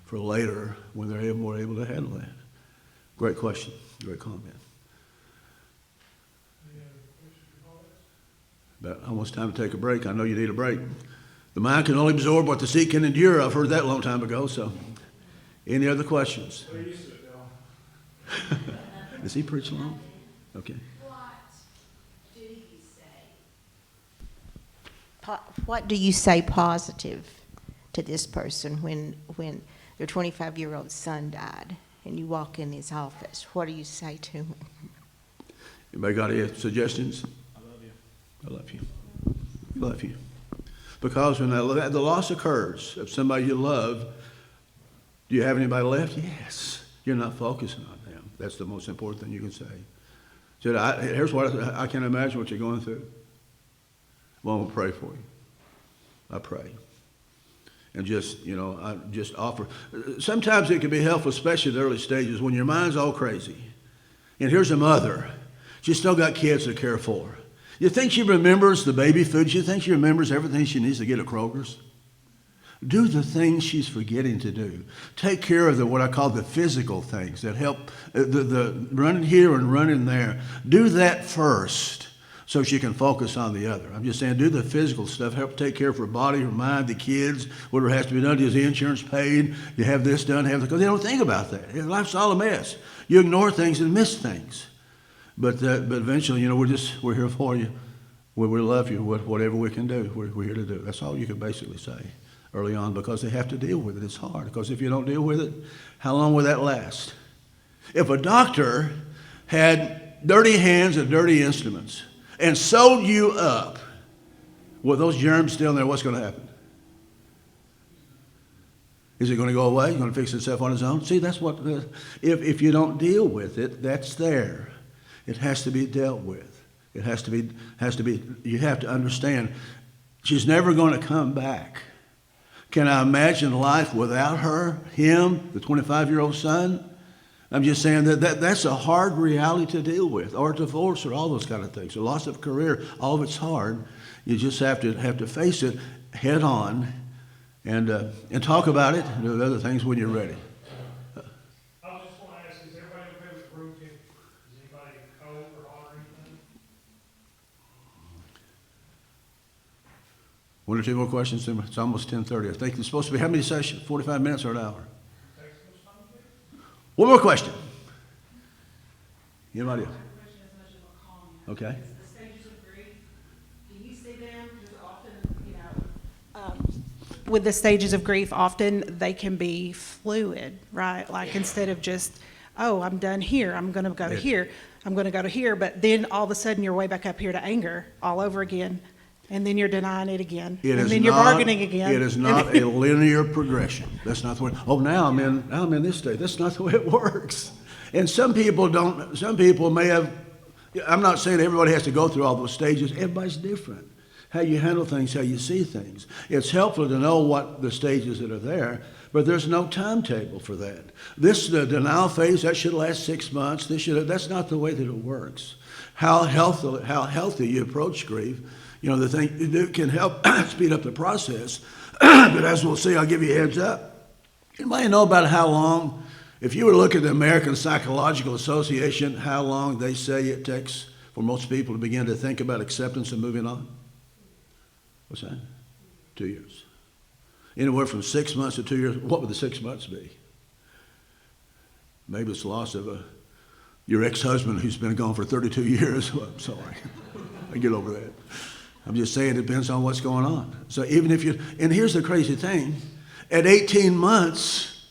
for later when they're more able to handle that. Great question. Great comment. Any other questions or comments? But almost time to take a break. I know you need a break. The mind can only absorb what the seat can endure. I've heard that a long time ago. So, any other questions? Well, you sit down. Does he preach long? Okay. What do you say positive to this person when their 25-year-old son died and you walk in his office? What do you say to him? Anybody got any suggestions? I love you. I love you. I love you. Because when the loss occurs of somebody you love, do you have anybody left? Yes. You're not focusing on them. That's the most important thing you can say. So here's what I can imagine what you're going through. Well, I'm going to pray for you. I pray. And just, I just offer. Sometimes it can be helpful, especially at the early stages, when your mind's all crazy. And here's a mother. She's still got kids to care for. You think she remembers the baby food? You think she remembers everything she needs to get at Kroger's? Do the things she's forgetting to do. Take care of what I call the physical things that help, the running here and running there. Do that first so she can focus on the other. I'm just saying, do the physical stuff. Help take care of her body, her mind, the kids, whatever has to be done. Is the insurance paid? You have this done, because they don't think about that. Life's all a mess. You ignore things and miss things. But eventually, we're here for you. We love you. Whatever we can do, we're here to do. That's all you can basically say early on, because they have to deal with it. It's hard, because if you don't deal with it, how long will that last? If a doctor had dirty hands and dirty instruments and sewed you up with those germs still in there, what's going to happen? Is it going to go away? Going to fix itself on its own? See, that's what, if you don't deal with it, that's there. It has to be dealt with. It has to be, you have to understand, she's never going to come back. Can I imagine life without her, him, the 25-year-old son? I'm just saying that's a hard reality to deal with, or divorce, or all those kind of things. The loss of career, all of it's hard. You just have to face it head on, and talk about it, and do other things when you're ready. I just want to ask, is everybody okay with the room temperature? Is anybody cold or hot or anything? One or two more questions. It's almost 10:30. I think it's supposed to be how many sessions? 45 minutes or an hour? Takes much time to do? One more question. Anybody else? Question as much of a comment. Okay. The stages of grief, do you see them? Because often, with the stages of grief, often they can be fluid, right? Like instead of just, oh, I'm done here, I'm going to go to here, I'm going to go to here, but then all of a sudden you're way back up here to anger all over again, and then you're denying it again, and then you're bargaining again. It is not a linear progression. That's not the way. Oh, now I'm in this state. That's not the way it works. And some people don't. Some people may have. I'm not saying everybody has to go through all those stages. Everybody's different. How you handle things, how you see things. It's helpful to know what the stages that are there, but there's no timetable for that. The denial phase, that should last 6 months. That's not the way that it works. How healthy you approach grief. The thing you do can help speed up the process. But as we'll see, I'll give you a heads up. Anybody know about how long, if you were to look at the American Psychological Association, how long they say it takes for most people to begin to think about acceptance and moving on? What's that? 2 years. Anywhere from 6 months to 2 years. What would the 6 months be? Maybe it's loss of your ex-husband who's been gone for 32 years. Well, I'm sorry. I get over that. I'm just saying it depends on what's going on. So even if you, and here's the crazy thing, at 18 months,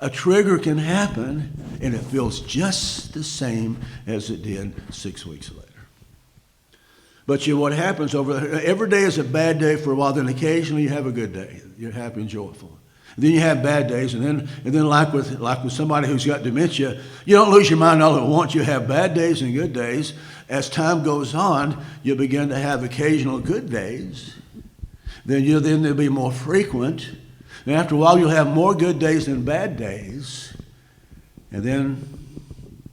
a trigger can happen and it feels just the same as it did 6 weeks later. But what happens every day is a bad day for a while, then occasionally you have a good day. You're happy and joyful. And then you have bad days, and then like with somebody who's got dementia, you don't lose your mind all at once. You have bad days and good days. As time goes on, you begin to have occasional good days. Then they'll be more frequent. And after a while, you'll have more good days than bad days. And then,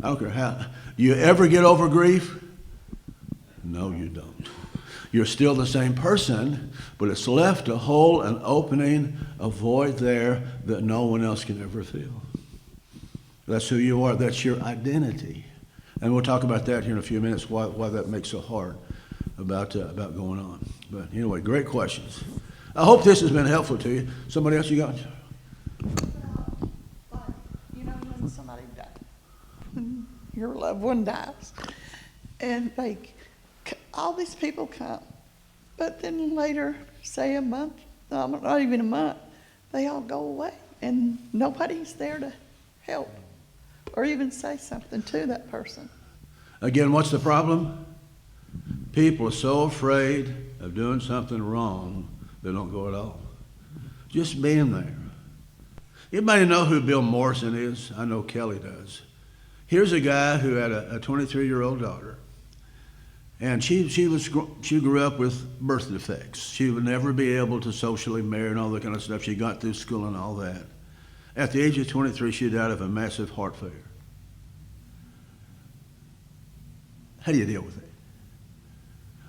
I don't care how, you ever get over grief? No, you don't. You're still the same person, but it's left a hole, an opening, a void there that no one else can ever fill. That's who you are. That's your identity. And we'll talk about that here in a few minutes, why that makes so hard about going on. But anyway, great questions. I hope this has been helpful to you. Somebody else you got? You know, when somebody dies, when your loved one dies, and all these people come, but then later, say a month, no, not even a month, they all go away, and nobody's there to help or even say something to that person. Again, what's the problem? People are so afraid of doing something wrong, they don't go at all. Just being there. Anybody know who Bill Morrison is? I know Kelly does. Here's a guy who had a 23-year-old daughter. And she grew up with birth defects. She would never be able to socially marry and all that kind of stuff. She got through school and all that. At the age of 23, she died of a massive heart failure. How do you deal with it?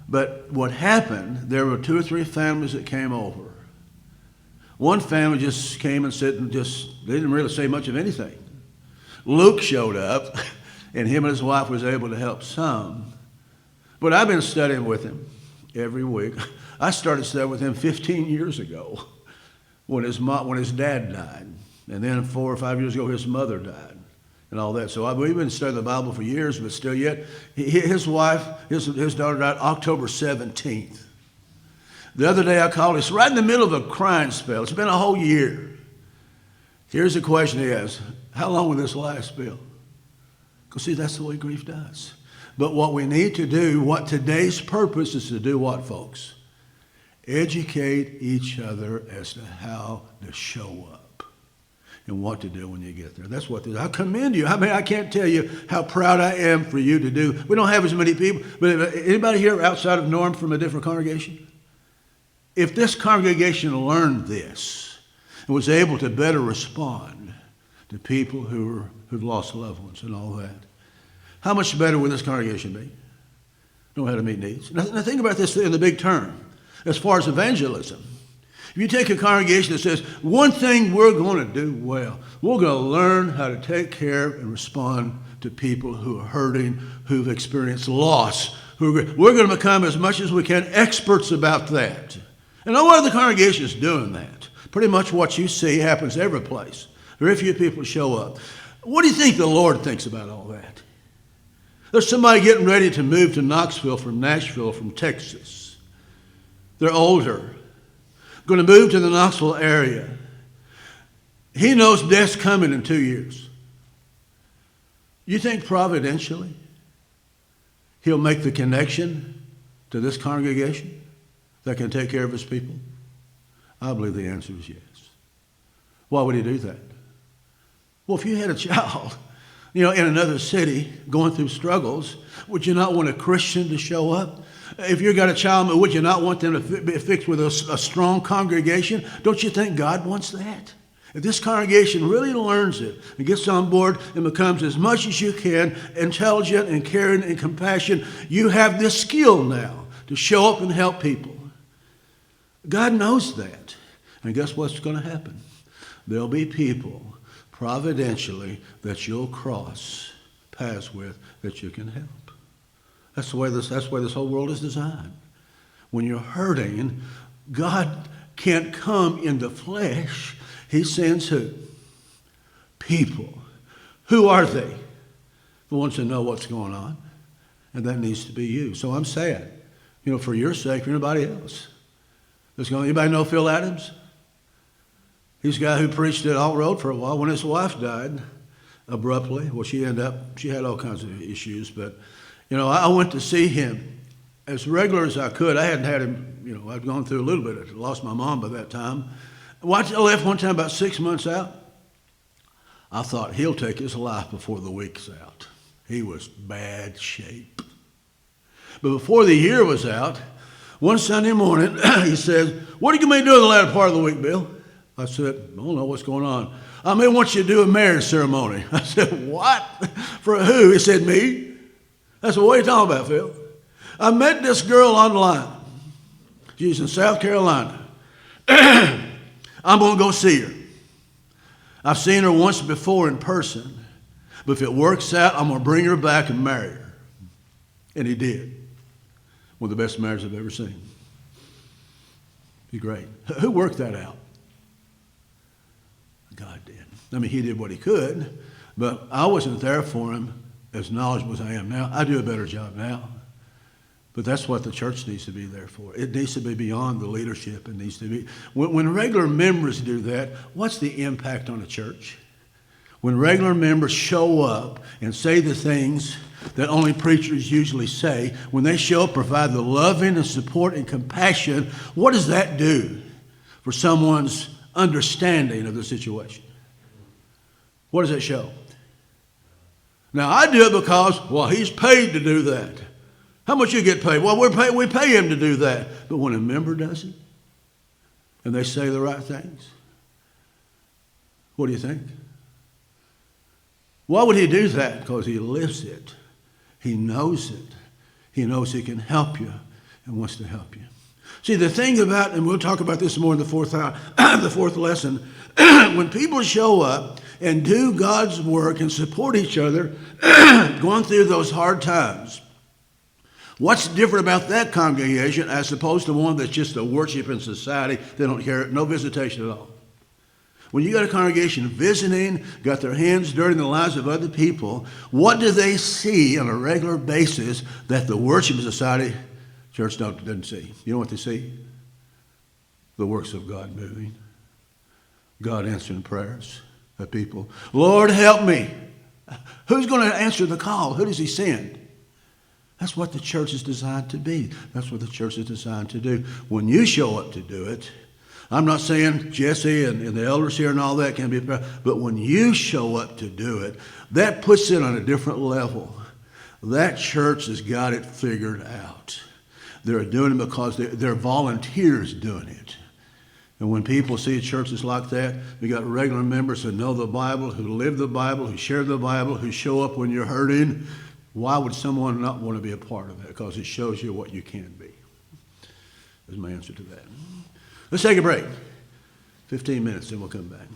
But what happened, there were 2 or 3 families that came over. One family just came and said, they didn't really say much of anything. Luke showed up, and him and his wife was able to help some. But I've been studying with him every week. I started studying with him 15 years ago when his dad died. And then 4 or 5 years ago, his mother died and all that. So we've been studying the Bible for years, but still yet, his daughter died October 17th. The other day I called, it's right in the middle of a crying spell. It's been a whole year. Here's the question he asked, how long will this last, Bill? Because see, that's the way grief does. But what we need to do, what today's purpose is to do what, folks? Educate each other as to how to show up and what to do when you get there. That's what this is. I commend you. I mean, I can't tell you how proud I am for you to do. We don't have as many people, but anybody here outside of Norm from a different congregation? If this congregation learned this and was able to better respond to people who've lost loved ones and all that, how much better would this congregation be? Know how to meet needs. Now think about this in the big term, as far as evangelism. If you take a congregation that says, one thing we're going to do well, we're going to learn how to take care and respond to people who are hurting, who've experienced loss. We're going to become, as much as we can, experts about that. And no other congregation is doing that. Pretty much what you see happens every place. Very few people show up. What do you think the Lord thinks about all that? There's somebody getting ready to move to Knoxville from Nashville from Texas. They're older. Going to move to the Knoxville area. He knows death's coming in 2 years. You think providentially he'll make the connection to this congregation that can take care of his people? I believe the answer is yes. Why would he do that? Well, if you had a child, in another city going through struggles, would you not want a Christian to show up? If you got a child, would you not want them to be fixed with a strong congregation? Don't you think God wants that? If this congregation really learns it and gets on board and becomes as much as you can, intelligent and caring and compassion, you have this skill now to show up and help people. God knows that. And guess what's going to happen? There'll be people providentially that you'll cross paths with that you can help. That's the way this whole world is designed. When you're hurting, God can't come in the flesh. He sends who? People. Who are they? wants to know what's going on, and that needs to be you. So I'm sad, for your sake, for anybody else. Anybody know Phil Adams? He's a guy who preached at Alt Road for a while. When his wife died abruptly, well, she had all kinds of issues, but, I went to see him as regular as I could. I hadn't had him, I'd gone through a little bit. I lost my mom by that time. I left one time about 6 months out. I thought, he'll take his life before the week's out. He was bad shape. But before the year was out, one Sunday morning, he said, "What are you going to be doing the latter part of the week, Bill?" I said, "I don't know what's going on." "I may want you to do a marriage ceremony." I said, "What? For who?" He said, "Me." I said, "What are you talking about, Phil?" "I met this girl online. She's in South Carolina. I'm going to go see her. I've seen her once before in person, but if it works out, I'm going to bring her back and marry her." And he did. One of the best marriages I've ever seen. Be great. Who worked that out? God did. I mean, he did what he could, but I wasn't there for him as knowledgeable as I am now. I do a better job now. But that's what the church needs to be there for. It needs to be beyond the leadership. It needs to be. When regular members do that, what's the impact on a church? When regular members show up and say the things that only preachers usually say, when they show up, provide the loving and support and compassion, what does that do for someone's understanding of the situation? What does it show? Now, I do it because, well, he's paid to do that. How much you get paid? Well, we pay him to do that. But when a member does it, and they say the right things, what do you think? Why would he do that? Because he lives it. He knows it. He knows he can help you and wants to help you. See, the thing about, and we'll talk about this more in the fourth lesson, when people show up and do God's work and support each other, going through those hard times, what's different about that congregation as opposed to one that's just a worshiping society? They don't care, no visitation at all. When you got a congregation visiting, got their hands dirty in the lives of other people, what do they see on a regular basis that the worship society church doesn't see? You know what they see? The works of God moving. God answering prayers of people. Lord, help me. Who's going to answer the call? Who does he send? That's what the church is designed to be. That's what the church is designed to do. When you show up to do it, I'm not saying Jesse and the elders here and all that can be, but when you show up to do it, that puts it on a different level. That church has got it figured out. They're doing it because they're volunteers doing it. And when people see churches like that, we got regular members who know the Bible, who live the Bible, who share the Bible, who show up when you're hurting. Why would someone not want to be a part of that? Because it shows you what you can be. Is my answer to that. Let's take a break. 15 minutes, then we'll come back.